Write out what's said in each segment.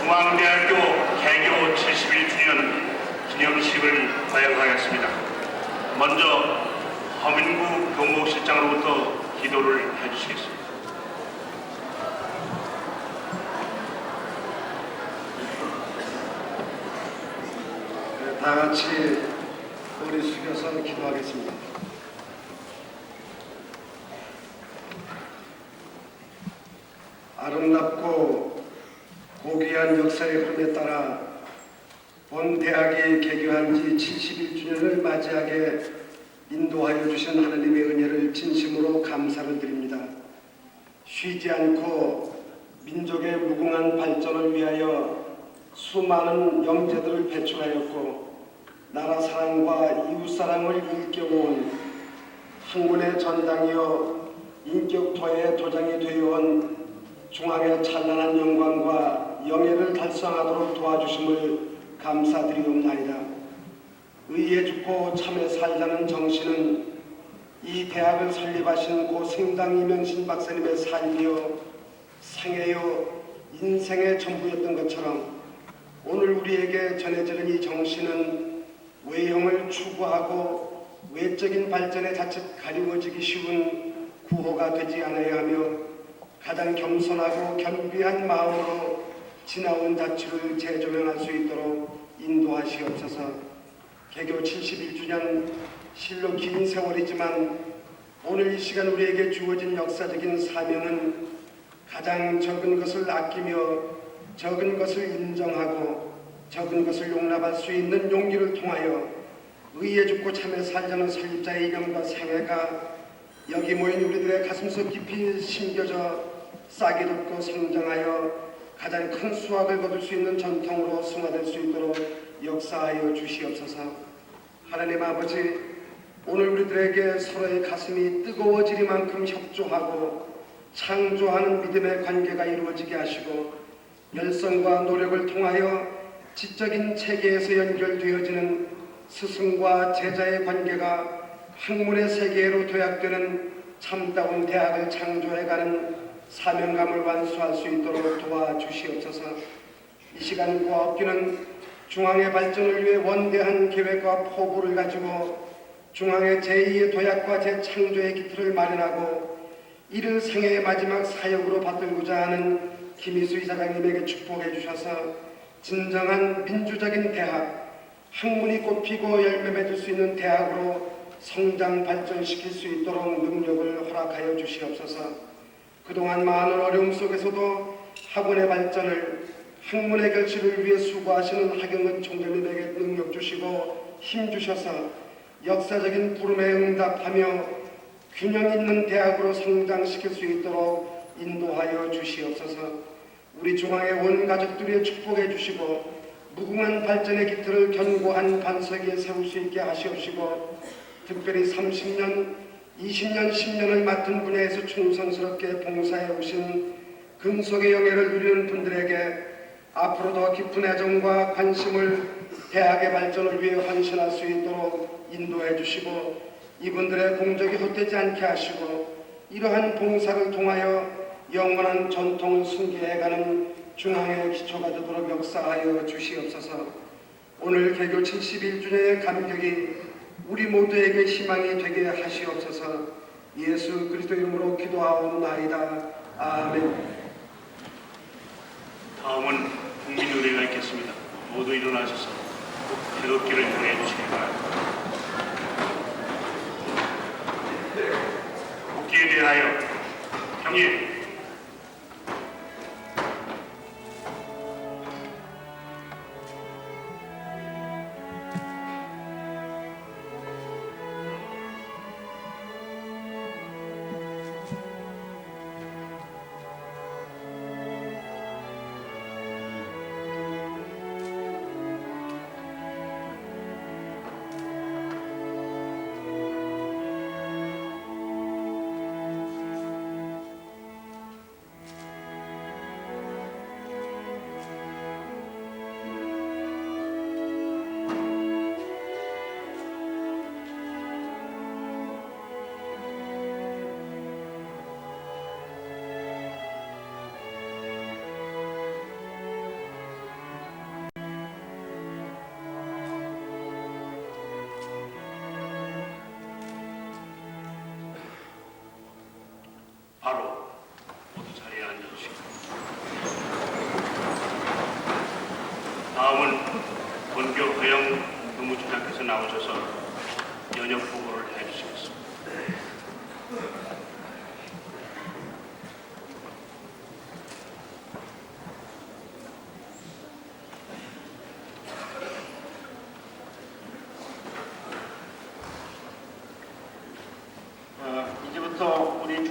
중앙대학교 개교 71주년 기념식을 거행하겠습니다. 먼저 허민구 교무실장으로부터 기도를 해주시겠습니다. 다 같이 머리 숙여서 기도하겠습니다. 아름답고 고귀한 역사의 흐름에 따라 본 대학이 개교한 지 71주년을 맞이하게 인도하여 주신 하나님의 은혜를 진심으로 감사를 드립니다. 쉬지 않고 민족의 무궁한 발전을 위하여 수많은 영재들을 배출하였고 나라 사랑과 이웃 사랑을 일깨워온 학문의 전당이여 인격토의 도장이 되어온 중앙의 찬란한 영광과 영예를 달성하도록 도와주심을 감사드리옵나이다. 의에 죽고 참에 살자는 정신은 이 대학을 설립하신 고 생당 이명신 박사님의 삶이요 생애요 인생의 전부였던 것처럼 오늘 우리에게 전해지는 이 정신은 외형을 추구하고 외적인 발전에 자칫 가리워지기 쉬운 구호가 되지 않아야 하며 가장 겸손하고 겸비한 마음으로 지나온 자취를 재조명할 수 있도록 인도하시옵소서. 개교 71주년 실로 긴 세월이지만 오늘 이 시간 우리에게 주어진 역사적인 사명은 가장 적은 것을 아끼며 적은 것을 인정하고 적은 것을 용납할 수 있는 용기를 통하여 의에 죽고 참에 살자는 설립자의 이념과 생애가 여기 모인 우리들의 가슴속 깊이 심겨져 싹이 돋고 성장하여 가장 큰 수확을 거둘 수 있는 전통으로 승화될 수 있도록 역사하여 주시옵소서. 하나님 아버지, 오늘 우리들에게 서로의 가슴이 뜨거워지리만큼 협조하고 창조하는 믿음의 관계가 이루어지게 하시고 열성과 노력을 통하여 지적인 체계에서 연결되어지는 스승과 제자의 관계가 학문의 세계로 도약되는 참다운 대학을 창조해가는 사명감을 완수할 수 있도록 도와주시옵소서. 이 시간 고아업기는 중앙의 발전을 위해 원대한 계획과 포부를 가지고 중앙의 제2의 도약과 재창조의 기틀을 마련하고 이를 생애의 마지막 사역으로 받들고자 하는 김희수 이사장님에게 축복해 주셔서 진정한 민주적인 대학, 학문이 꽃피고 열매 맺을 수 있는 대학으로 성장 발전시킬 수 있도록 능력을 허락하여 주시옵소서. 그동안 많은 어려움 속에서도 학원의 발전을 학문의 결실을 위해 수고하시는 하경은 총장님에게 능력 주시고 힘 주셔서 역사적인 부름에 응답하며 균형 있는 대학으로 성장시킬 수 있도록 인도하여 주시옵소서. 우리 중앙의 온 가족들이 축복해 주시고 무궁한 발전의 기틀을 견고한 반석 위에 세울 수 있게 하시옵시고 특별히 30년, 20년, 10년을 맡은 분야에서 충성스럽게 봉사해 오신 금속의 영예를 누리는 분들에게 앞으로 더 깊은 애정과 관심을 대학의 발전을 위해 헌신할 수 있도록 인도해 주시고 이분들의 공적이 헛되지 않게 하시고 이러한 봉사를 통하여 영원한 전통을 승계해가는 중앙의 기초가 되도록 역사하여 주시옵소서. 오늘 개교 71주년의 감격이 우리 모두에게 희망이 되게 하시옵소서. 예수 그리스도 이름으로 기도하옵나이다. 아멘. 다음은 국민의례가 있겠습니다. 모두 일어나셔서 태극기를 향해 주시기 바랍니다. 국기에 대하여 경례.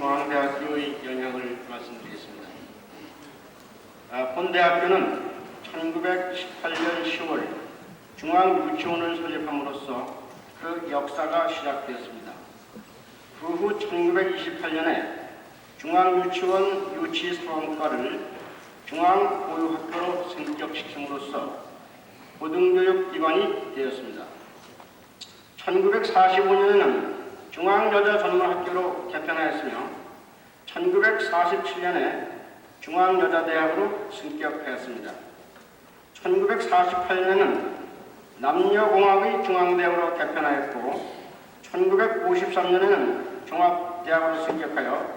중앙대학교의 영향을 말씀드리겠습니다. 본대학교는 1918년 10월 중앙유치원을 설립함으로써 그 역사가 시작되었습니다. 그 후 1928년에 중앙유치원 유치사원과를 중앙보육학교로 승격시킴으로써 고등교육기관이 되었습니다. 1945년에는 중앙여자전문학교로 개편하였으며 1947년에 중앙여자대학으로 승격하였습니다. 1948년에는 남녀공학의 중앙대학으로 개편하였고 1953년에는 종합대학으로 승격하여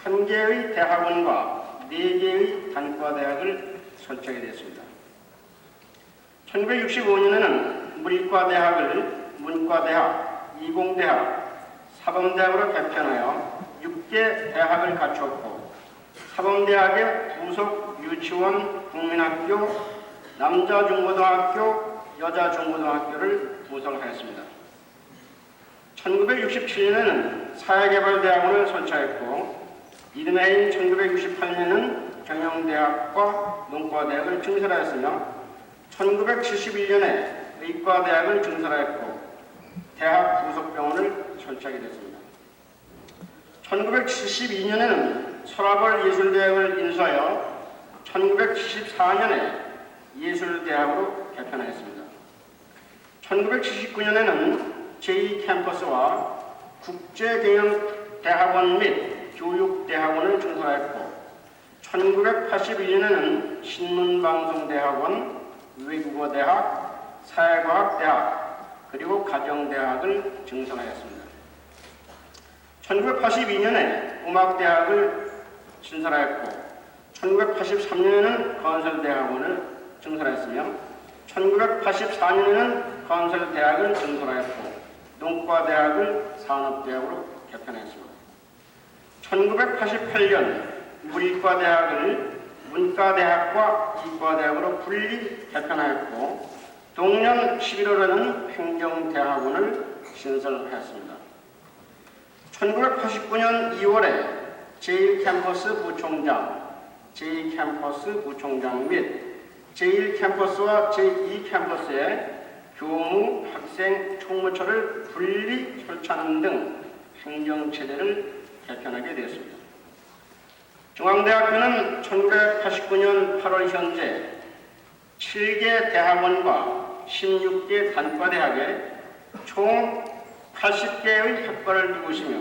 1개의 대학원과 4개의 단과대학을 설치하게 되었습니다. 1965년에는 문과대학, 이공대학, 사범대학으로 개편하여 6개 대학을 갖추었고 사범대학의 부속 유치원, 국민학교, 남자중고등학교, 여자중고등학교를 구성하였습니다. 1967년에는 사회개발대학원을 설치하였고 이듬해 해인 1968년에는 경영대학과 농과대학을 증설하였으며 1971년에 의과대학을 증설하였고 대학 부속병원을 설치하게 됐습니다. 1972년에는 서라벌 예술대학을 인수하여 1974년에 예술대학으로 개편하였습니다. 1979년에는 제2캠퍼스와 국제경영대학원 및 교육대학원을 증설하였고 1981년에는 신문방송대학원, 외국어대학, 사회과학대학, 그리고 가정대학을 증설하였습니다. 1982년에 음악대학을 신설하였고 1983년에는 건설대학원을 증설하였으며 1984년에는 건설대학을 증설하였고 농과대학을 산업대학으로 개편했습니다. 1988년 물과대학을 문과대학과 이과대학으로 분리 개편하였고 동년 11월에는 행정대학원을 신설하였습니다. 1989년 2월에 제1캠퍼스 부총장, 제2캠퍼스 부총장 및 제1캠퍼스와 제2캠퍼스의 교무, 학생, 총무처를 분리 설치하는 등 행정체제를 개편하게 되었습니다. 중앙대학교는 1989년 8월 현재 7개 대학원과 16개 단과대학에 총 80개의 학과를 두고 있으며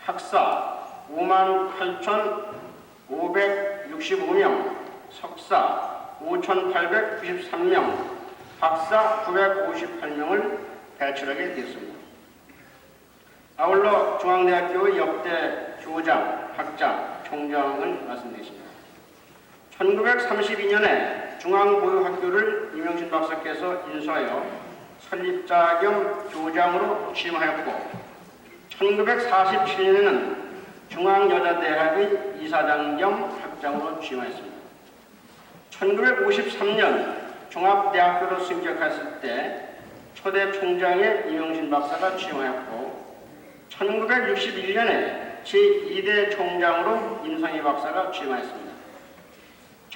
학사 58,565명, 석사 5,893명, 박사 958명을 배출하게 되었습니다. 아울러 중앙대학교의 역대 교장, 학장, 총장을 말씀드리겠습니다. 1932년에 중앙보육학교를 이명신 박사께서 인수하여 설립자 겸 교장으로 취임하였고 1947년에는 중앙여자대학의 이사장 겸 학장으로 취임하였습니다. 1953년 종합대학교로 승격했을 때 초대 총장에 이명신 박사가 취임하였고 1961년에 제2대 총장으로 임상희 박사가 취임하였습니다.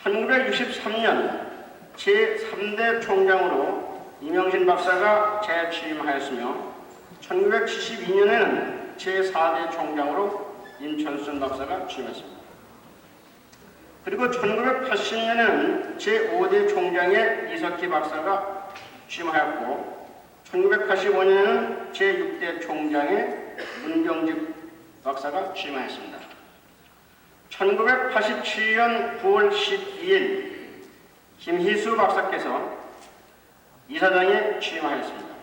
1963년 제3대 총장으로 이명신 박사가 재취임하였으며 1972년에는 제4대 총장으로 임천순 박사가 취임했습니다. 그리고 1980년에는 제5대 총장에 이석희 박사가 취임하였고 1985년에는 제6대 총장에 문경집 박사가 취임하였습니다. 1987년 9월 12일 김희수 박사께서 이사장에 취임하였습니다.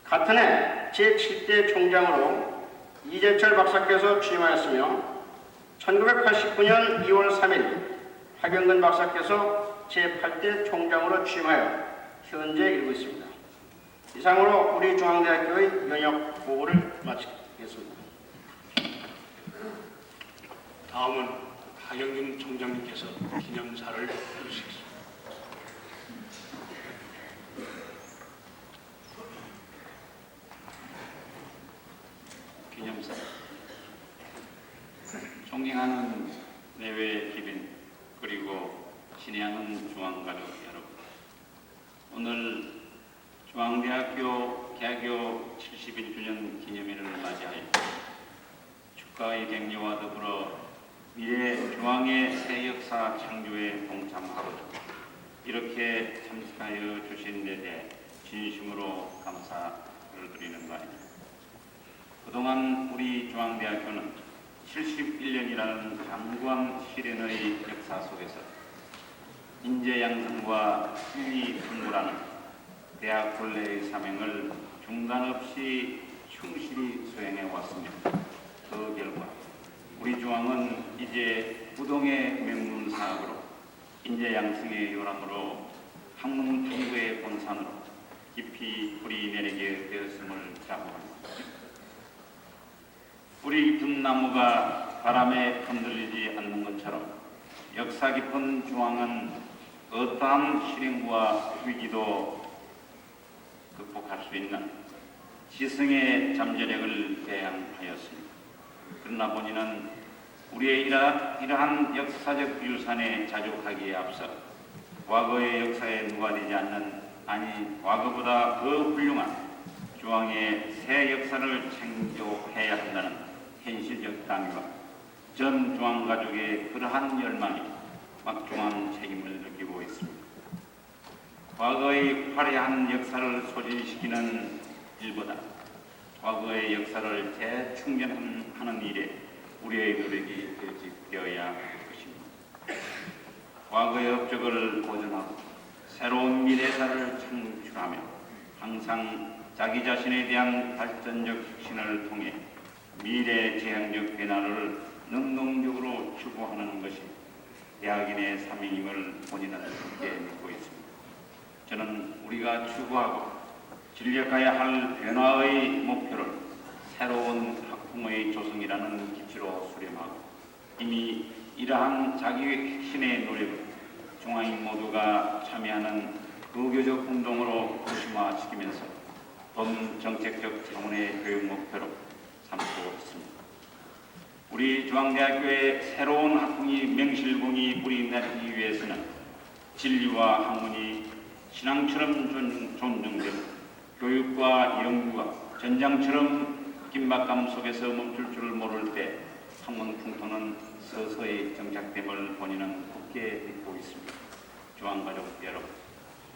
같은 해 제7대 총장으로 이재철 박사께서 취임하였으며 1989년 2월 3일 박영근 박사께서 제8대 총장으로 취임하여 현재 이루고 있습니다. 이상으로 우리 중앙대학교의 영역 보고를 마치겠습니다. 다음은 박영균 총장님께서 기념사를 해주시겠습니다. 기념사. 존경하는 내외 기빈 그리고 친애하는 중앙가족 여러분, 오늘 중앙대학교 개교 71주년 기념일을 맞이하여 축가의 격려와 더불어 미래 중앙의 새 역사 창조에 동참하고자 이렇게 참석하여 주신 데 대해 진심으로 감사를 드리는 바입니다. 그동안 우리 중앙대학교는 71년이라는 장구한 시련의 역사 속에서 인재 양성과 수위 공부라는 대학 본래의 사명을 중단 없이 충실히 수행해 왔습니다. 그 결과 우리 중앙은 이제 부동의 명문 사학으로 인재 양성의 요람으로 학문 탐구의 본산으로 깊이 뿌리 내리게 되었음을 자부합니다. 뿌리 깊은 나무가 바람에 흔들리지 않는 것처럼 역사 깊은 중앙은 어떠한 시련과 위기도 극복할 수 있는 지성의 잠재력을 배양하였습니다. 그러나 본인은 우리의 이러한 역사적 유산에 자족하기에 앞서 과거의 역사에 누가되지 않는, 아니 과거보다 더 훌륭한 중앙의 새 역사를 창조해야 한다는 현실적 당위와 전 중앙 가족의 그러한 열망이 막중한 책임을 느끼고 있습니다. 과거의 화려한 역사를 소진시키는 일보다 과거의 역사를 재충전하는 일에 우리의 노력이 결집되어야 할 것입니다. 과거의 업적을 보존하고 새로운 미래사를 창출하며 항상 자기 자신에 대한 발전적 혁신을 통해 미래 지향적 변화를 능동적으로 추구하는 것이 대학인의 사명임을 본인은 굳게 믿고 있습니다. 저는 우리가 추구하고 진력해야 할 변화의 목표를 새로운 학부모의 조성이라는 기치로 수렴하고 이미 이러한 자기 혁신의 노력을 중앙인 모두가 참여하는 의교적 운동으로 구심화시키면서 본 정책적 차원의 교육 목표로 삼고 있습니다. 우리 중앙대학교의 새로운 학풍이 명실공히 뿌리내리기 위해서는 진리와 학문이 신앙처럼 존중되고 교육과 연구가 전장처럼 긴박감 속에서 멈출 줄을 모를 때 학문 풍토는 서서히 정착됨을 본인은 굳게 믿고 있습니다. 중앙가족 여러분,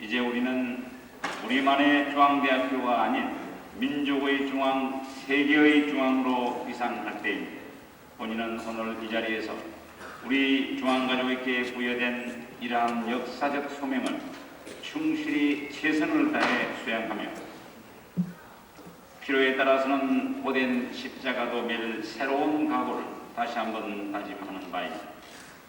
이제 우리는 우리만의 중앙대학교가 아닌 민족의 중앙, 세계의 중앙으로 위상할 때입니다. 본인은 오늘 이 자리에서 우리 중앙가족에게 부여된 이러한 역사적 소명을 충실히 최선을 다해 수행하며 필요에 따라서는 고된 십자가도 맬 새로운 각오를 다시 한번 다짐하는 바입니다.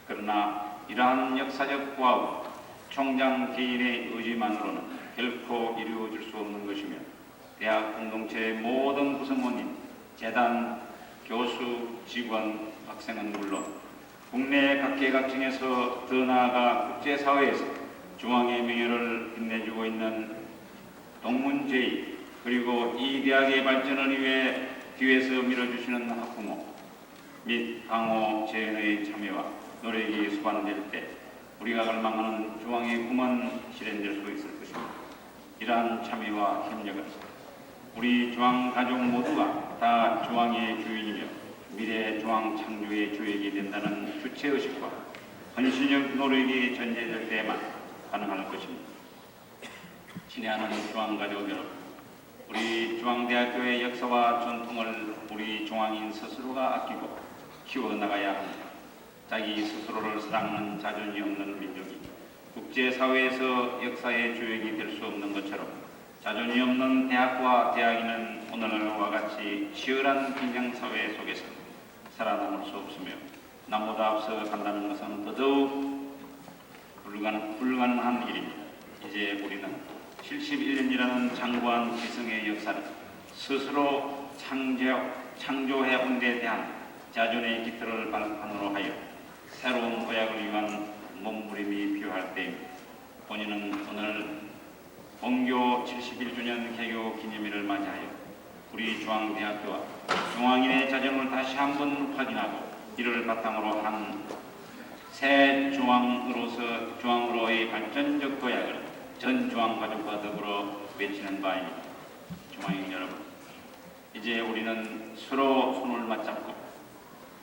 그러나 이러한 역사적 과업, 총장 개인의 의지만으로는 결코 이루어질 수 없는 것이며 대학 공동체의 모든 구성원인 재단, 교수, 직원, 학생은 물론 국내 각계각층에서 더 나아가 국제사회에서 중앙의 명예를 빛내주고 있는 동문제의 그리고 이 대학의 발전을 위해 뒤에서 밀어주시는 학부모 및 강호 재연의 참여와 노력이 수반될 때 우리가 갈망하는 중앙의 꿈은 실현될 수 있을 것입니다. 이러한 참여와 협력은 우리 중앙 가족 모두가 다 중앙의 주인이며 미래 중앙 창조의 주역이 된다는 주체의식과 헌신적 노력이 전제될 때만 가능할 것입니다. 친애하는 중앙 가족 여러분, 우리 중앙대학교의 역사와 전통을 우리 중앙인 스스로가 아끼고 키워나가야 합니다. 자기 스스로를 사랑하는 자존이 없는 민족이 국제사회에서 역사의 주역이 될 수 없는 것처럼 자존이 없는 대학과 대학인은 오늘날과 같이 치열한 긴장사회 속에서 살아남을 수 없으며 남보다 앞서 간다는 것은 더더욱 불가능한 일입니다. 이제 우리는 71년이라는 장구한 기성의 역사를 스스로 창조해온 데 대한 자존의 깃털을 발판으로 하여 새로운 도약을 위한 몸부림이 필요할 때입니다. 본인은 오늘 본교 71주년 개교 기념일을 맞이하여 우리 중앙대학교와 중앙인의 자정을 다시 한번 확인하고 이를 바탕으로 한 새 중앙으로의 발전적 도약을 전 중앙가족과 더불어 외치는 바입니다. 중앙인 여러분, 이제 우리는 서로 손을 맞잡고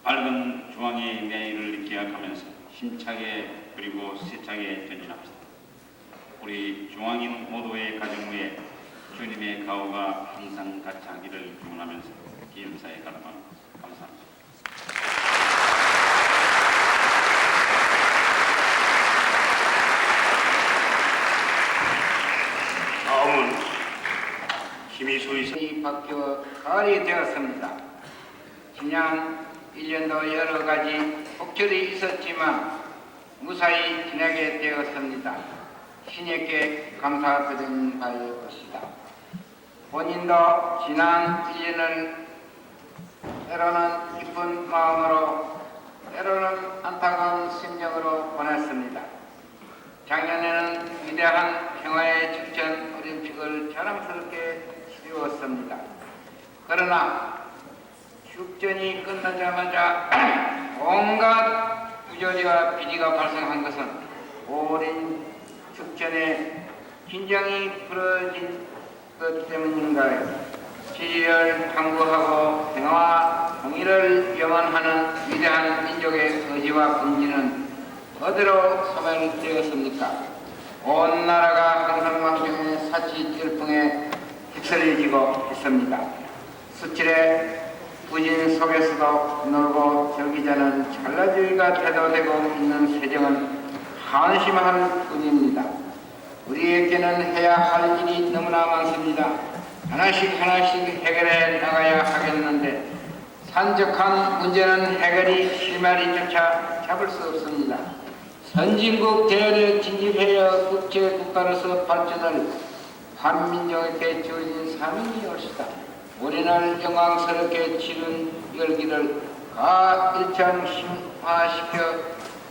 밝은 중앙의 내일을 기약하면서 힘차게 그리고 세차게 전진합시다. 우리 중앙인 모두의 가정 위에 주님의 가호가 항상 같이 하기를 기원하면서 기념사에 가름합니다. 감사합니다. 다음은 김희수 이사. 이 바뀌어 가을이 되었습니다. 지난 1년도 여러 가지 폭철이 있었지만 무사히 지나게 되었습니다. 신에게 감사드리는 바일 것이다. 본인도 지난 1년을 때로는 기쁜 마음으로 때로는 안타까운 심정으로 보냈습니다. 작년에는 위대한 평화의 축전 올림픽을 자랑스럽게 치루었습니다. 그러나 축전이 끝나자마자 온갖 부조리와 비리가 발생한 것은 오랜 축전에 긴장이 풀어진 것 때문인가요? 지리를 탐구하고 평화와 통일을 염원하는 위대한 민족의 의지와 긍지는 어디로 소멸되었습니까? 온 나라가 항상망경의 사치 열풍에 휩쓸리지고 있습니다. 수칠의 부진 속에서도 놀고 즐기자는 찰나주의가 태도되고 있는 세정은 한심할 뿐입니다. 우리에게는 해야 할 일이 너무나 많습니다. 하나씩 해결해 나가야 하겠는데 산적한 문제는 해결이 실마리조차 잡을 수 없습니다. 선진국 대열에 진입하여 국제국가로서 발전을 한민족에게 주어진 사명이 옳시다. 우리는 영광스럽게 치른 열기를 가일장심화시켜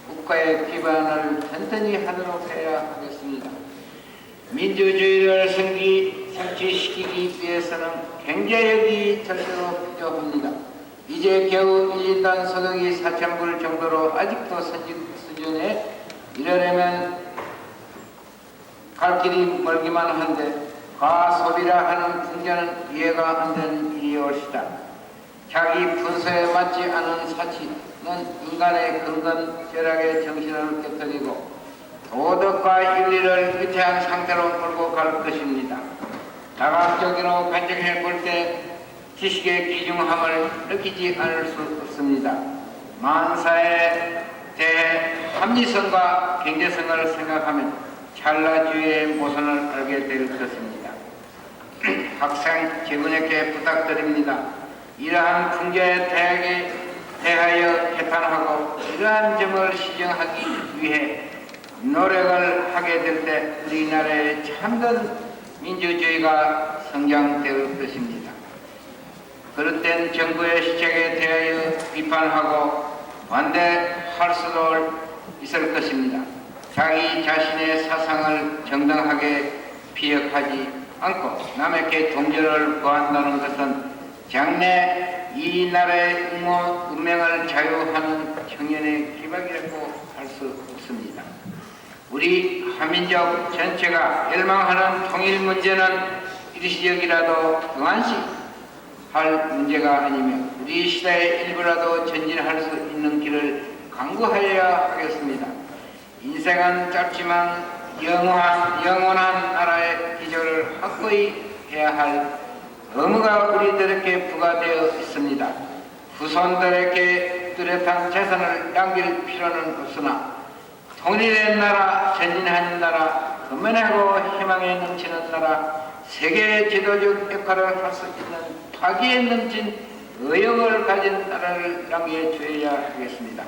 국가의 기반을 튼튼히 하도록 해야 하겠습니다. 민주주의를 성취시키기 위해서는 경제력이 절대로 필요합니다. 이제 겨우 1인당 소득이 4,000불 정도로 아직도 선진 수준에 이르려면 갈 길이 멀기만 한데 과소비라 하는 풍자는 이해가 안 되는 일이올시다. 자기 분수에 맞지 않은 사치는 인간의 근건 절약의 정신을 깨뜨리고 도덕과 윤리를 위태한 상태로 몰고 갈 것입니다. 다각적으로 관측해 볼 때 지식의 귀중함을 느끼지 않을 수 없습니다. 만사에 대해 합리성과 경제성을 생각하면 찰나주의의 모선을 알게 될 것입니다. 학생 직원에게 부탁드립니다. 이러한 풍자에 대하여 개탄하고 이러한 점을 시정하기 위해 노력을 하게 될 때 우리나라의 참된 민주주의가 성장될 것입니다. 그릇된 정부의 시책에 대하여 비판하고 반대할 수도 있을 것입니다. 자기 자신의 사상을 정당하게 피력하지 않고 남에게 동조를 구한다는 것은 장래 이 나라의 운명을 자유하는 청년의 기박이라고 할 수 없습니다. 우리 한민족 전체가 열망하는 통일 문제는 일시적이라도 등한시할 문제가 아니며 우리 시대의 일부라도 전진할 수 있는 길을 강구하여야 하겠습니다. 인생은 짧지만 영원한 나라의 기조를 확고히 해야 할 의무가 우리들에게 부과되어 있습니다. 후손들에게 뚜렷한 재산을 남길 필요는 없으나 통일된 나라, 전진하는 나라, 근면하고 희망에 넘치는 나라, 세계 지도적 역할을 할 수 있는 파기에 넘친 의욕을 가진 나라를 남겨 주어야 하겠습니다.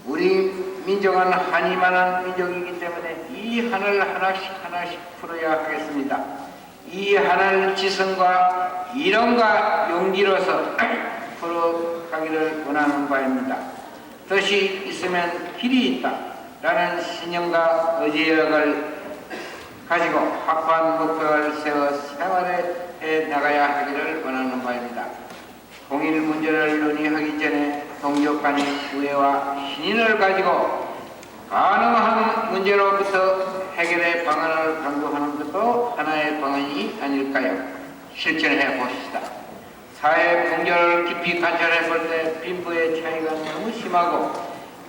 우리 민족은 한이 많은 민족이기 때문에 이 한을 하나씩 풀어야 하겠습니다. 이 한을 지성과 이론과 용기로서 풀어가기를 원하는 바입니다. 뜻이 있으면 길이 있다 라는 신념과 의지력을 가지고 확고한 목표를 세워 생활해 나가야 하기를 원하는 바입니다. 통일 문제를 논의하기 전에 동족 간의 우애와 신인을 가지고 가능한 문제로부터 해결의 방안을 강구하는 것도 하나의 방안이 아닐까요? 실천해 봅시다. 사회 풍조를 깊이 관찰해 볼 때 빈부의 차이가 너무 심하고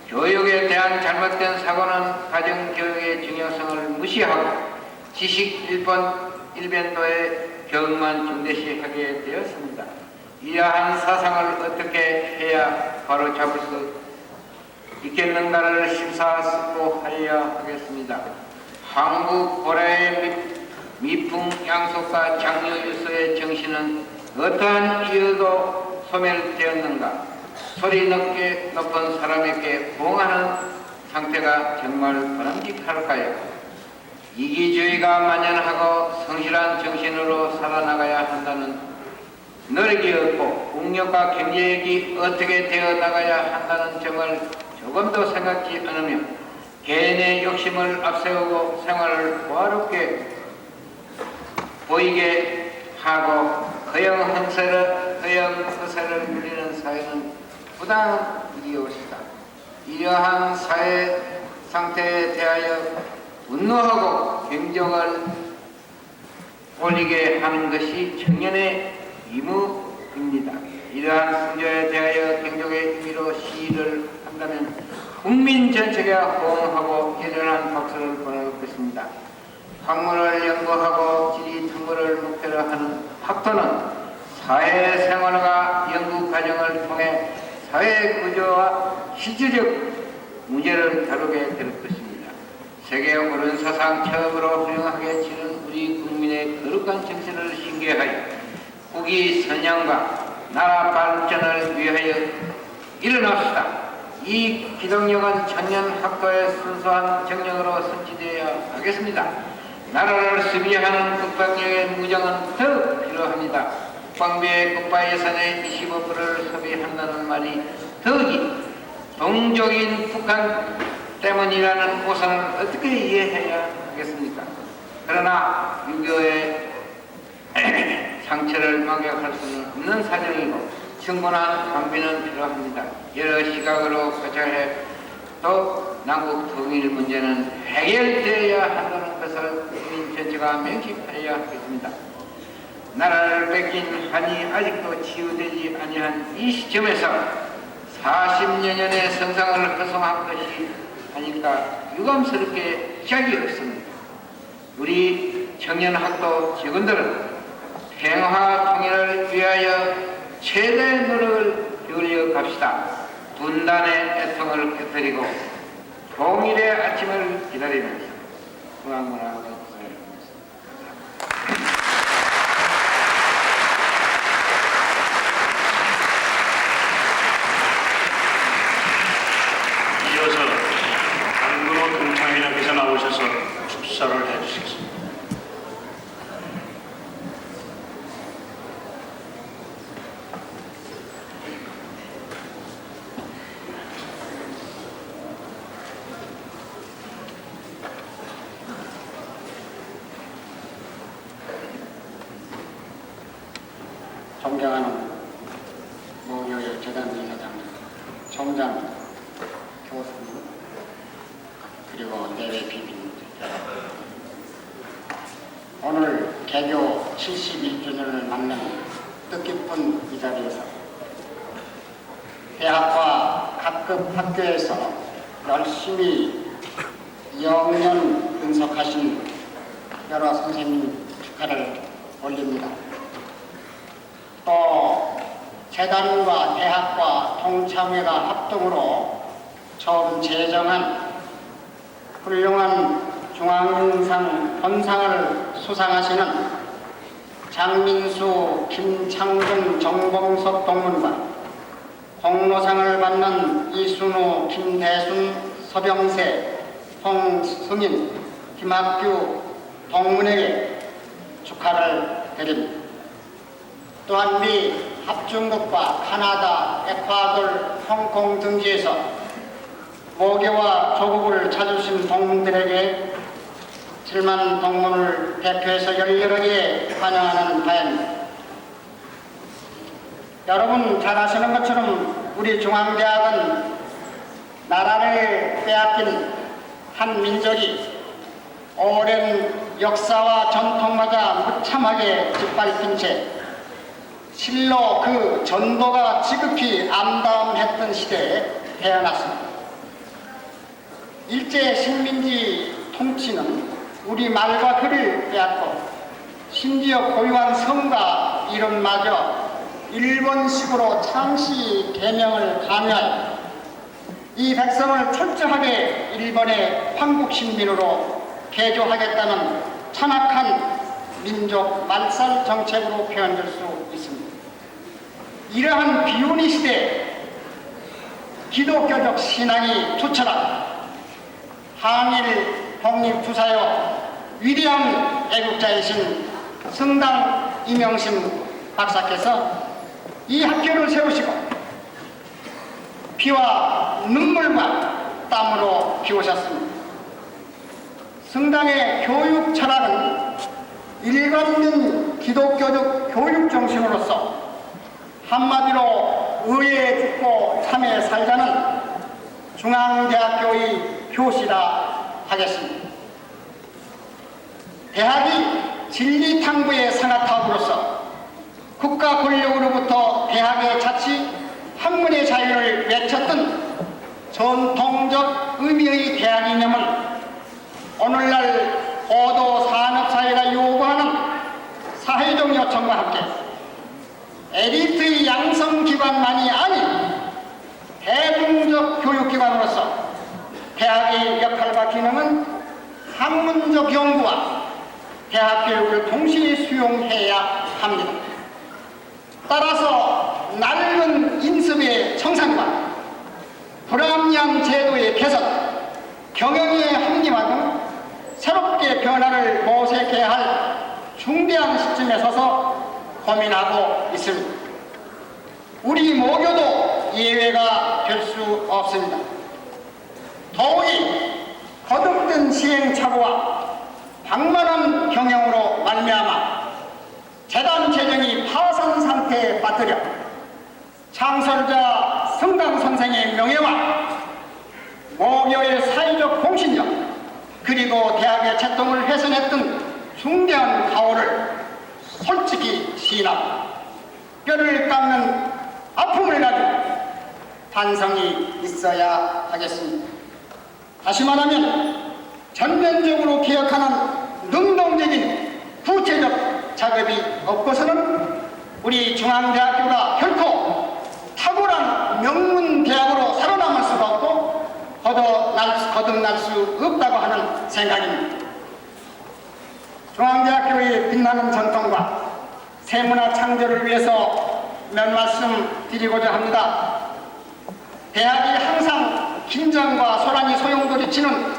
교육에 대한 잘못된 사고는 가정교육의 중요성을 무시하고 지식 일변도의 교육만 중대시하게 되었습니다. 이러한 사상을 어떻게 해야 바로잡을 수 있겠는가를 심사숙고하여야 하겠습니다. 한국 고려의 미풍양속과 장려유서의 정신은 어떠한 이유로 소멸되었는가? 소리 높은 사람에게 봉하는 상태가 정말 바람직할까요? 이기주의가 만연하고 성실한 정신으로 살아나가야 한다는 노력이 없고 국력과 경제력이 어떻게 되어 나가야 한다는 점을 조금도 생각지 않으며 개인의 욕심을 앞세우고 생활을 호화롭게 보이게 하고 허영허세를 누리는 사회는 부당이옵시다. 이러한 사회 상태에 대하여 분노하고 경종을 올리게 하는 것이 청년의 의무입니다. 이러한 풍조에 대하여 경종의 의미로 시위를 한다면 국민 전체가 호응하고 일어난 박수를 보낼 것입니다. 학문을 연구하고 지리 탐구를 목표로 하는 학도는 사회생활과 연구 과정을 통해 사회 구조와 실질적 문제를 다루게 될 것입니다. 세계 옳은 사상 처음으로 훌륭하게 치는 우리 국민의 거룩한 정신을 신뢰하여 국위 선양과 나라 발전을 위하여 일어납시다. 이 기동력은 청년 학도의 순수한 정력으로 성취되어야 하겠습니다. 나라를 수비하는 국방력의 무장은 더 필요합니다. 국방비의 국가 예산의 25%를 소비한다는 말이 더욱이 동족인 북한 때문이라는 우선을 어떻게 이해해야 하겠습니까? 그러나 6.25의 상처를 막역할 수는 없는 사정이고 충분한 방비는 필요합니다. 여러 시각으로 관찰해 또 남북 통일 문제는 해결되어야 한다는 것을 국민 전체가 명심하여야 하겠습니다. 나라를 뺏긴 한이 아직도 치유되지 아니한 이 시점에서 40여 년의 성상을 허송한 것이 아닐까 유감스럽게 짝이 없습니다. 우리 청년학도 직원들은 평화 통일을 위하여 최대의 노력을 기울여 갑시다. 분단의 애통을 곁들이고 통일의 아침을 기다리면서 중앙문화가 이어서 안근호 동창회장께서 나오셔서 축사를 해주시겠습니다. 존경하는 모교의 재단 이사장, 총장, 교수, 그리고 내외 비빈 오늘 개교 71주년을 맞는 뜻깊은 이 자리에서 대학과 각급 학교에서 열심히 영년 분석하신 여러 선생님 축하를 올립니다. 또 재단과 대학과 동창회가 합동으로 처음 제정한 훌륭한 중앙인상 본상을 수상하시는 장민수, 김창중, 정봉석 동문과 공로상을 받는 이순우, 김대순, 서병세, 홍승인, 김학규 동문에게 축하를 드립니다. 또한 미 합중국과 카나다, 에콰도르, 홍콩 등지에서 모교와 조국을 찾으신 동문들에게 7만 동문을 대표해서 열렬하게 환영하는 바입니다. 여러분 잘 아시는 것처럼 우리 중앙대학은 나라를 빼앗긴 한 민족이 오랜 역사와 전통마다 무참하게 짓밟힌 채 실로 그 전도가 지극히 암담했던 시대에 태어났습니다. 일제 식민지 통치는 우리 말과 글을 빼앗고 심지어 고유한 성과 이름마저 일본식으로 창시 개명을 강요하여 이 백성을 철저하게 일본의 황국신민으로 개조하겠다는 천악한 민족 말살 정책으로 표현될 수 있습니다. 이러한 비운의 시대에 기독교적 신앙이 투철한 한일 독립투사여 위대한 애국자이신 성당 이명신 박사께서 이 학교를 세우시고 피와 눈물과 땀으로 키우셨습니다. 성당의 교육 철학은 일관된 기독교적 교육 정신으로서 한마디로 의에 죽고 참에 살자는 중앙대학교의 교시라 하겠습니다. 대학이 진리 탐구의 상아탑으로서 국가 권력으로부터 대학의 자치, 학문의 자유를 외쳤던 전통적 의미의 대학 이념은 오늘날 고도 산업사회가 요구하는 사회적 요청과 함께 엘리트의 양성기관만이 아닌 대중적 교육기관으로서 대학의 역할과 기능은 학문적 연구와 대학 교육을 동시에 수용해야 합니다. 따라서 낡은 인습의 청산과 불합리한 제도의 개선, 경영의 합리화 등 새롭게 변화를 모색해야 할 중대한 시점에 서서 고민하고 있습니다. 우리 모교도 예외가 될 수 없습니다. 더욱이 거듭된 시행착오와 방만한 경영으로 말미암아 재단 재정이 파산 상태에 빠뜨려 창설자 성당 선생의 명예와 모교의 사회적 공신력 그리고 대학의 채통을 훼손했던 중대한 가오를 솔직히 시인하고 뼈를 깎는 아픔을 가지고 반성이 있어야 하겠습니다. 다시 말하면 전면적으로 개혁하는 능동적인 구체적 작업이 없고서는 우리 중앙대학교가 결코 탁월한 명문대학으로 살아남을 수가 없고 거듭날 수 없다고 하는 생각입니다. 중앙대학교의 빛나는 전통과 세문화 창조를 위해서 몇 말씀 드리고자 합니다. 대학이 항상 긴장과 소란이 소용돌이치는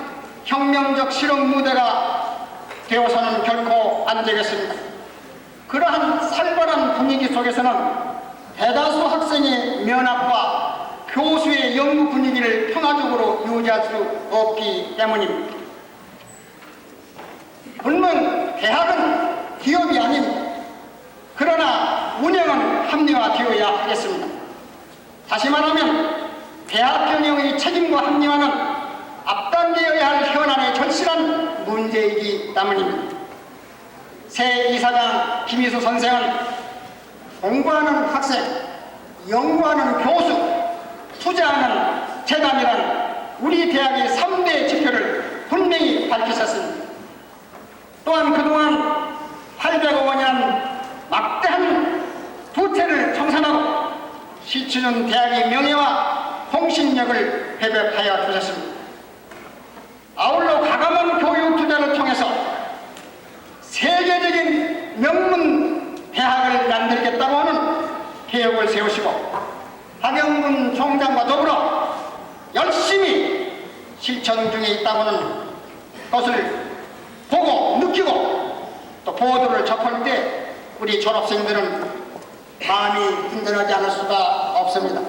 혁명적 실험 무대가 되어서는 결코 안 되겠습니다. 그러한 살벌한 분위기 속에서는 대다수 학생의 면학과 교수의 연구 분위기를 평화적으로 유지할 수 없기 때문입니다. 물론 대학은 기업이 아닙니다. 그러나 운영은 합리화되어야 하겠습니다. 다시 말하면 대학 경영의 책임과 합리화는 앞당겨야 할 현안의 절실한 문제이기 때문입니다. 새 이사장 김희수 선생은 공부하는 학생, 연구하는 교수, 투자하는 재단이라는 우리 대학의 3대 지표를 분명히 밝히셨습니다. 또한 그동안 800억 원이라는 막대한 부채를 청산하고 시추는 대학의 명예와 공신력을 회복하여 주셨습니다. 아울러 과감한 교육 투자를 통해서 세계적인 명문 대학을 만들겠다고 하는 계획을 세우시고 박영근 총장과 더불어 열심히 실천 중에 있다고 하는 것을 보고 느끼고 또 보도를 접할 때 우리 졸업생들은 마음이 든든하지 않을 수가 없습니다.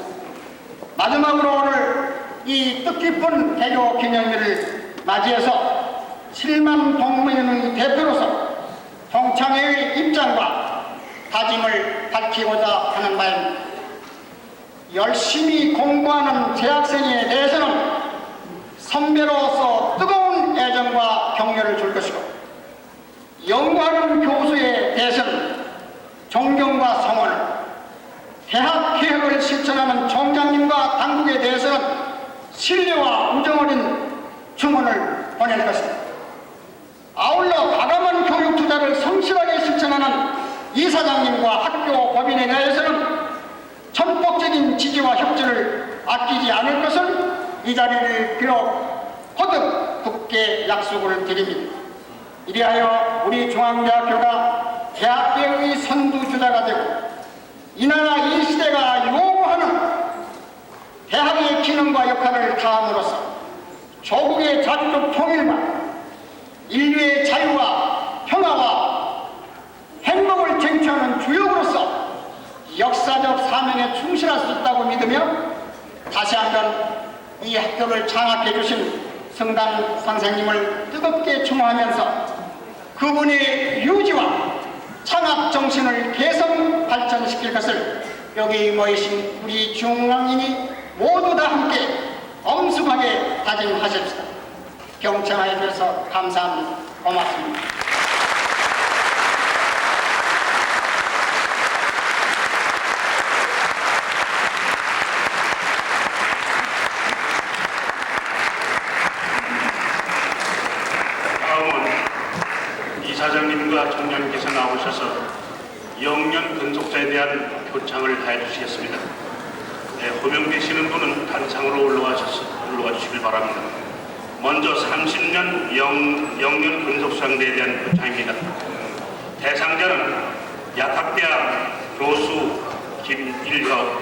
마지막으로 오늘 이 뜻깊은 개교 기념일을 맞이해서 7만 동문의 대표로서 동창회의 입장과 다짐을 밝히고자 하는 바입니다. 열심히 공부하는 재학생에 대해서는 선배로서 뜨거운 애정과 격려를 줄 것이고, 연구하는 교수에 대해서는 존경과 성원을, 대학 개혁을 실천하는 총장님과 당국에 대해서는 신뢰와 우정 어린 증언을 보낼 것입니다. 아울러 과감한 교육 투자를 성실하게 실천하는 이사장님과 학교 법인에 대해서는 전폭적인 지지와 협조를 아끼지 않을 것을 이 자리를 빌어 거듭 굳게 약속을 드립니다. 이리하여 우리 중앙대학교가 대학계의 선두주자가 되고 이 나라 이 시대가 요구하는 대학의 기능과 역할을 다함으로써 조국의 자주적 통일과 인류의 자유와 평화와 행복을 쟁취하는 주역으로서 역사적 사명에 충실할 수 있다고 믿으며 다시 한번 이 학교를 창학해 주신 성당 선생님을 뜨겁게 충호하면서 그분의 유지와 창학 정신을 계속 발전시킬 것을 여기 모이신 우리 중앙인이 모두 다 함께 엄숙하게 다짐하십시다. 경청하여 주셔서 감사합니다. 고맙습니다. 다음은 이사장님과 총장님께서 나오셔서 영년 근속자에 대한 표창을 다해 주시겠습니다. 네, 호명되시는 분은 단상으로 올라와 주시길 바랍니다. 먼저 30년 영년 근속상대에 대한 표창입니다. 대상자는 약학대학 교수 김일혁,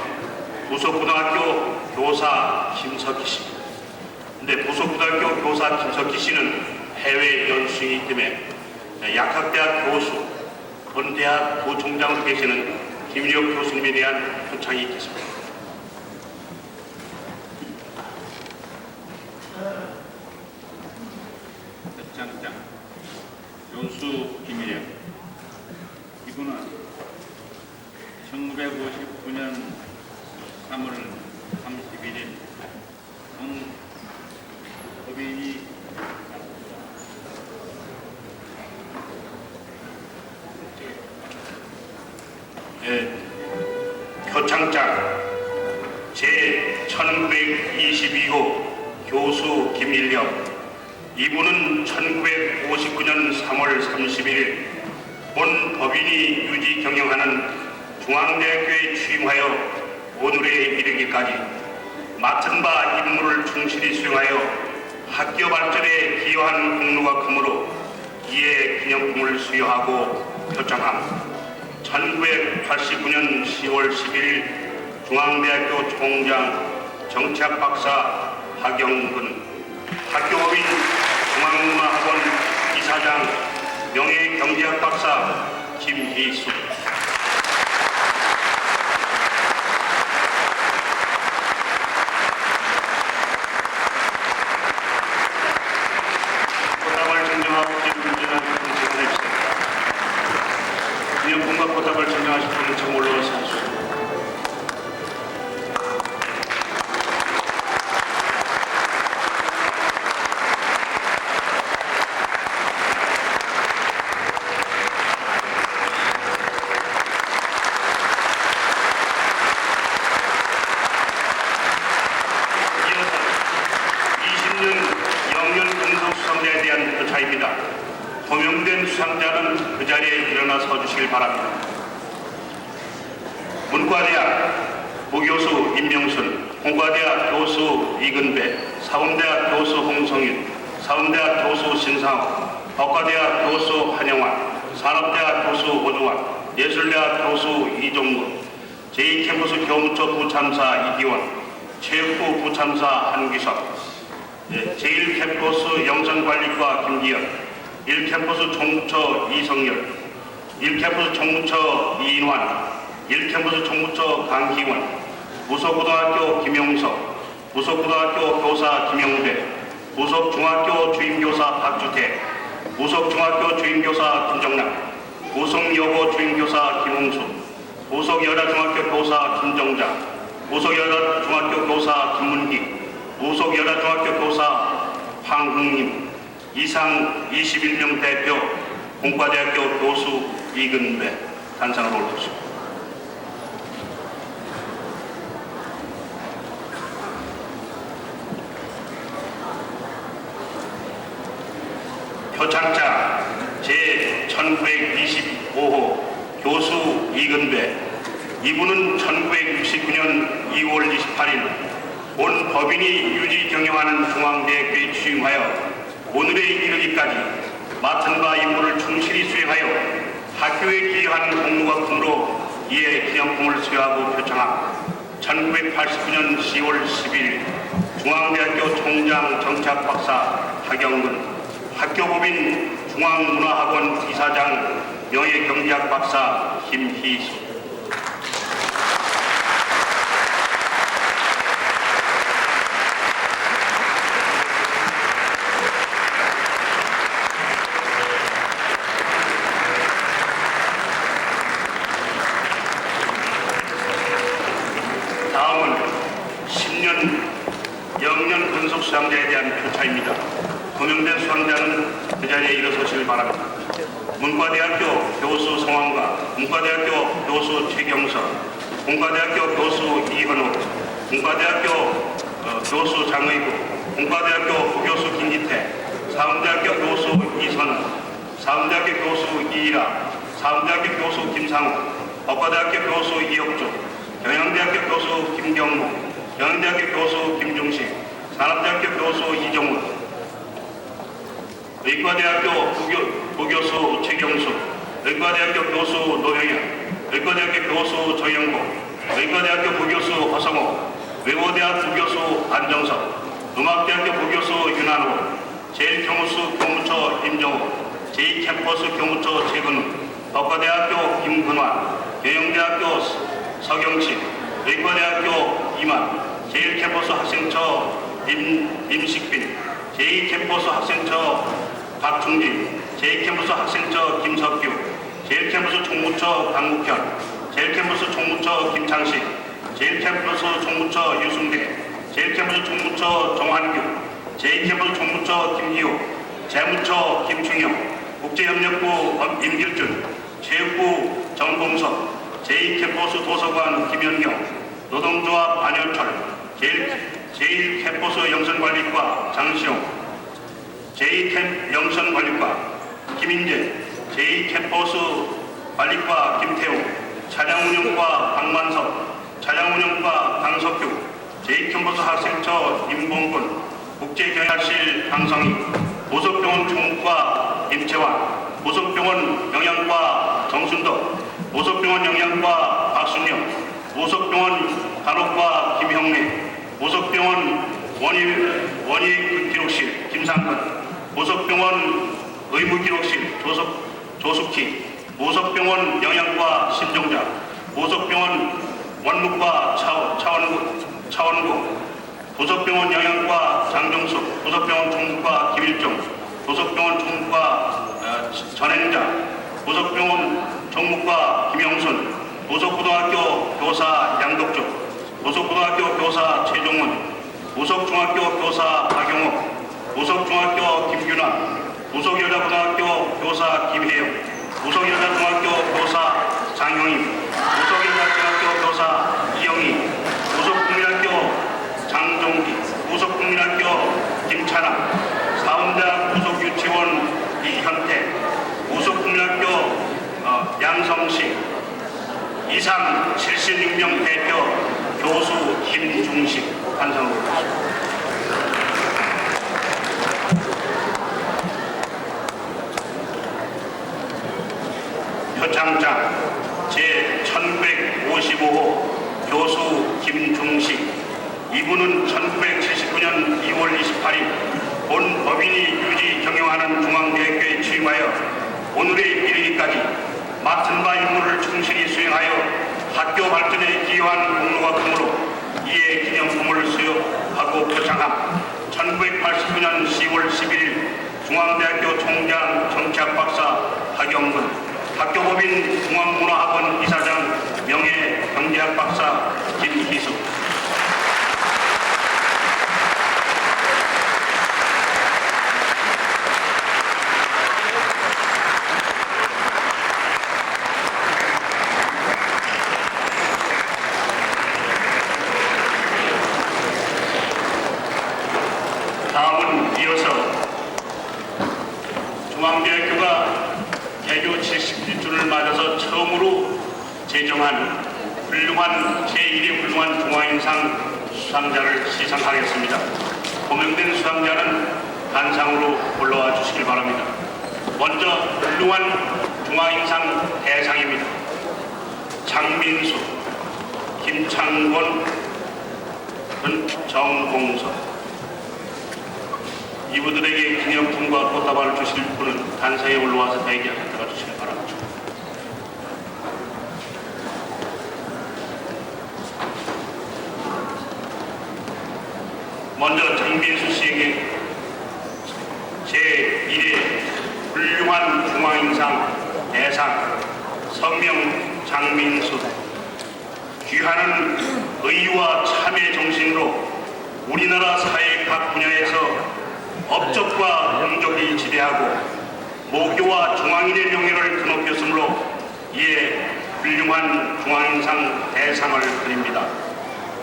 부속고등학교 교사 김석희 씨. 근데 부속고등학교 교사 김석희 씨는 해외 연수이기 때문에 약학대학 교수, 본대학 부총장으로 계시는 김일혁 교수님에 대한 표창이 있겠습니다. 표창장 교수 김일혁. 이분은 1959년 3월 31일 법인이 표창장 제1922호 교수 김일혁. 이분은 1959년 3월 31일 본 법인이 유지 경영하는 중앙대학교에 취임하여 오늘에 이르기까지 맡은 바 임무를 충실히 수행하여 학교 발전에 기여한 공로가 크므로 이에 기념품을 수여하고 표창함. 1989년 10월 11일 중앙대학교 총장 정치학 박사 하경근, 학교법인 중앙문화학원 이사장 명예경제학 박사 김희수. 보답을 증정하고 기념문제는 시간입니다. 기념품과 보답을 증정하실 분은 지금 올라와서 하십시오. 호명된 수상자는 그 자리에 일어나 서주시길 바랍니다. 문과대학 부교수 임명순, 공과대학 교수 이근배, 사범대학 교수 홍성윤, 사범대학 교수 신상욱, 법과대학 교수 한영환, 산업대학 교수 오주환, 예술대학 교수 이종국, 제2캠퍼스 교무처 부참사 이기원, 체육부 부참사 한기석, 제1캠퍼스 영상관리과 김기현, 1캠퍼스 총무처 이성열, 1캠퍼스 총무처 이인환, 1캠퍼스 총무처 강희원, 부속고등학교 김용석, 부속고등학교 교사 김영배, 부속중학교 주임교사 박주태, 부속중학교 주임교사 김정남, 부속여고 주임교사 김홍수, 부속여자중학교 교사 김정장, 보석여자중학교 교사 김문기, 보석여자중학교 교사 황흥림, 이상 21명 대표 공과대학교 교수 이근배 단상을 올렸습니다. 표창장 제1925호 교수 이근배. 이분은 1969년 2월 28일 본 법인이 유지 경영하는 중앙대학교에 취임하여 오늘에 이르기까지 맡은 바 임무를 충실히 수행하여 학교에 기여한 공로가품으로 이에 기념품을 수여하고 표창함. 1989년 10월 12일 중앙대학교 총장 정치학박사 하경근, 학교법인 중앙문화학원 이사장 명예경제학 박사 김희수. 다음은 10년 영년 근속 수상자에 대한 표차입니다. 고명된 수상자는 그 자리에 일어서시길 바랍니다. 문과대학교 교수 성황과, 문과대학교 교수 최경선, 문과대학교 교수 이현호, 문과대학교 교수 장의구, 문과대학교 부교수 김기태, 사범대학교 교수 이선은, 사범대학교 교수 이일아, 사범대학교 교수 김상우, 법과대학교 교수 이혁주, 경영대학교 교수 김경무, 경영대학교 교수 김중식, 산업대학교 교수 이정훈, 의과대학교 부교수 최경수, 의과대학교 교수 노영현, 의과대학교 교수 조영국, 의과대학교 부교수 허성호, 외고대학 부교수 안정석, 음악대학교 부교수 윤한호, 제1교무수 교무처 임정호, 제2캠퍼스 교무처 최근우, 법과대학교 김근환, 경영대학교 서경치, 의과대학교 이만, 제1캠퍼스 학생처 임식빈, 제2캠퍼스 학생처 박충진, 제2캠퍼스 학생처 김석규, 제1캠퍼스 총무처 강국현, 제1캠퍼스 총무처 김창식, 제1캠퍼스 총무처 유승대, 제1캠퍼스 총무처 정환규, 제2캠퍼스 총무처 김희호, 재무처 김충영, 국제협력부 임길준, 체육부 정봉석, 제2캠퍼스 도서관 김현경, 노동조합 안효철, 제1캠퍼스 영선관리과 장시영, 제2캠 영선관리과 김인재, 제2캠퍼스 관리과 김태웅, 차량운영과 박만석, 차량운영과 강석규, 제2캠퍼스 학생처 임봉근, 국제경영실 강성희, 보석병원 총무과 임채환, 보석병원 영양과 정순덕, 보석병원 영양과 박순영, 보석병원 간호과 김형래, 보석병원 원의기록실 김상근, 보석병원 의무기록실 조숙희, 보석병원 영양과 신종자, 보석병원 원무과 차원구, 보석병원 영양과 장정숙, 보석병원 총무과 김일종, 보석병원 총무과 전행자, 보석병원 총무과 김영순, 보석고등학교 교사 양덕주, 보석고등학교 교사 최종훈, 보석중학교 교사 박용욱, 보석중학교 김균아, 보석여자고등학교 교사 김혜영, 보석여자중학교 교사 장형임, 보석여자중학교 교사 이영희, 보석국민학교 장종기, 보석국민학교 김찬아, 사원대학 보석유치원 이현태, 보석국민학교 양성식, 이상 76명 대표 교수 김중식 탄성으로 표창장 제1955호 교수 김중식. 이분은 1979년 2월 28일 본 법인이 유지 경영하는 중앙대학교에 취임하여 오늘에 이르기까지 맡은 바 임무를 충실히 수행하여 학교 발전에 기여한 공로가품으로 이에 기념품을 수여하고 표창함. 1989년 10월 11일 중앙대학교 총장 정치학 박사 하경근, 학교법인 중앙문화학원 이사장 명예경제학 박사 김희수, 훌륭한 제1회 훌륭한 중화인상 수상자를 시상하겠습니다. 호명된 수상자는 단상으로 올라와 주시길 바랍니다. 먼저 훌륭한 중화인상 대상입니다. 장민수, 김창곤, 정봉석. 이분들에게 기념품과 꽃다발을 주실 분은 단상에 올라와서 대기하게 들어가 주시길 바랍니다. 먼저 장민수 씨에게 제1회 훌륭한 중화인상 대상 성명 장민수. 귀하는 의와 참회 정신으로 우리나라 사회 각 분야에서 업적과 공적이 지대하고 모교와 중앙인의 명예를 드높였으므로 이에 훌륭한 중앙인상 대상을 드립니다.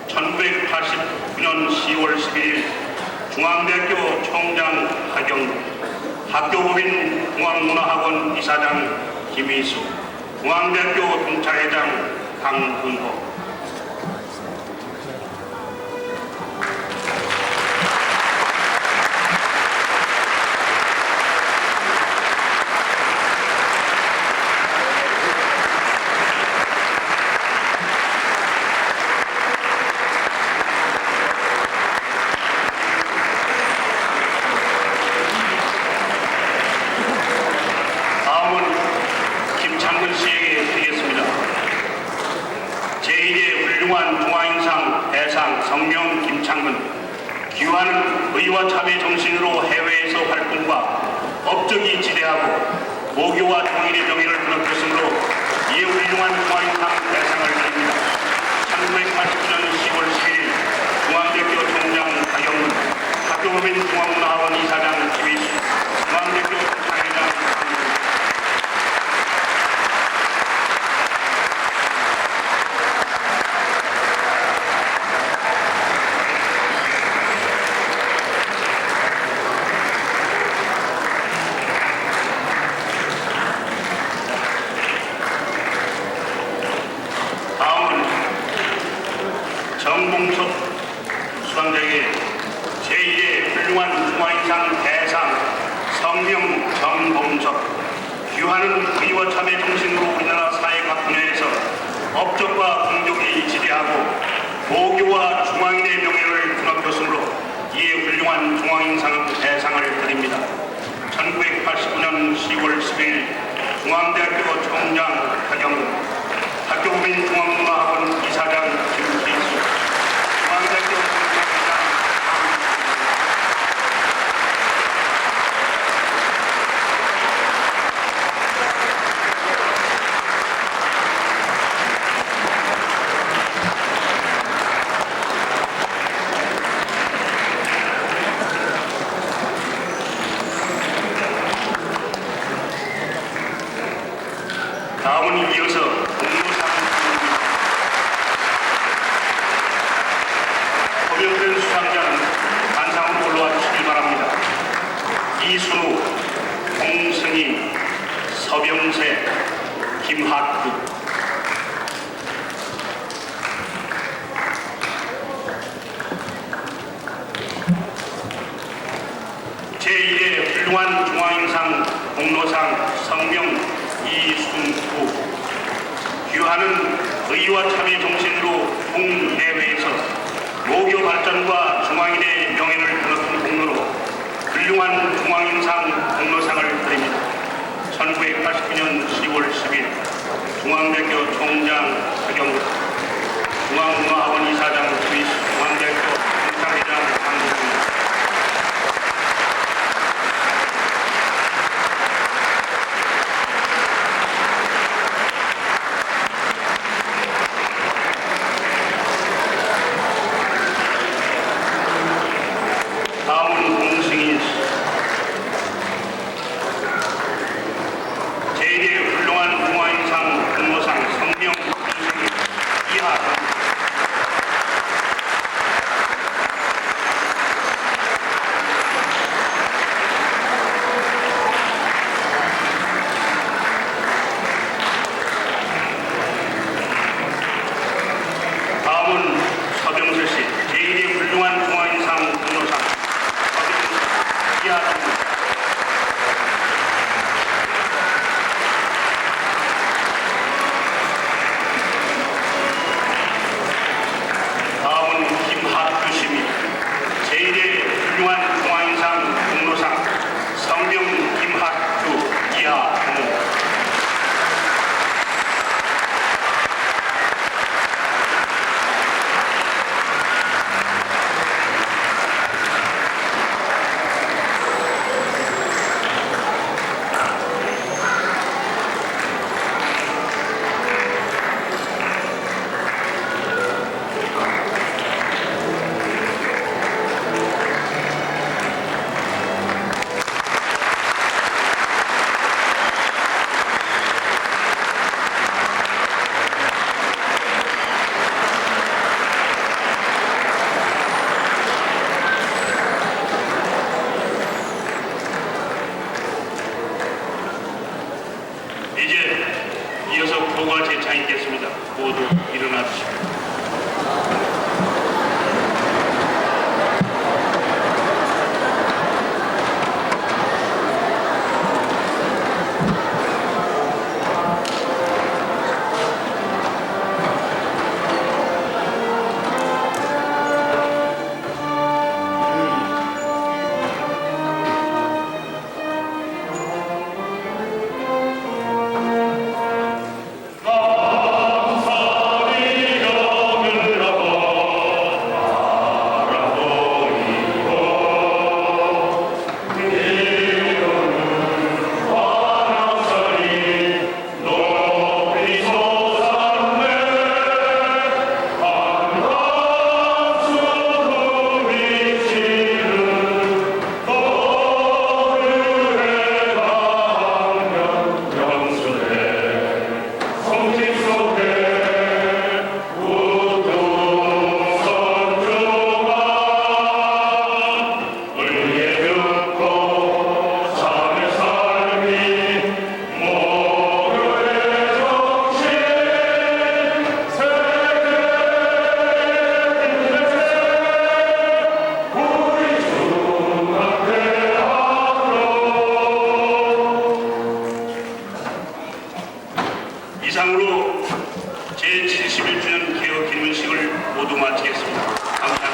1989년 10월 11일 중앙대학교 총장 하경루, 학교법인 중앙문화학원 이사장 김희수, 중앙대학교 동창회장 강근호. 다음은 김창근 씨에게 드리겠습니다. 제1회 훌륭한 중화인상 대상 성명 김창근. 귀화는 의와 참회 정신으로 해외에서 활동과 업적이 지대하고 모교와 중앙인의 명예를 드높였으므로 이에 훌륭한 중화인상 대상을 드립니다. 1989년 10월 11일 중앙대학교 총장 하경문, 학교법인 중앙문화학원 이사장 김희수, 중앙대학교 동창회장 강근호. 다음은 정봉석 수상자에게 제1회 훌륭한 중화인상 대상 성명 정봉석. 귀화는 의와 참회 정신으로 우리나라 사회 각 분야에서 업적과 공적이 지대하고 모교와 중앙인의 명예를 드높였으므로 이에 훌륭한 중앙인상 대상을 드립니다. 1989년 10월 10일 중앙대학교 총장 하경문, 학교법인 중앙문화학원 이사장 김희수, 중앙대학교 동창회장 다음은 이어서 공로상 호명된 수상자는 단상으로 올라와 주시기 바랍니다. 이순우, 홍승희, 서병세, 김학규. 제1회 훌륭한 중화인상 공로상 성명 이순구. 귀화는 의와 참회 정신으로 국내외에서 모교 발전과 중앙인의 명예를 드높은 공로로 훌륭한 중앙인상 공로상을 드립니다. 1989년 10월 10일 중앙대학교 총장 하경루, 중앙문화학원 이사장 김희수, 중앙대학교 동창회장 강국훈. 다음은 홍승희 씨. 제1회 훌륭한 중화인상 공로상 성명 홍승희. 모두 마치겠습니다. 감사합니다.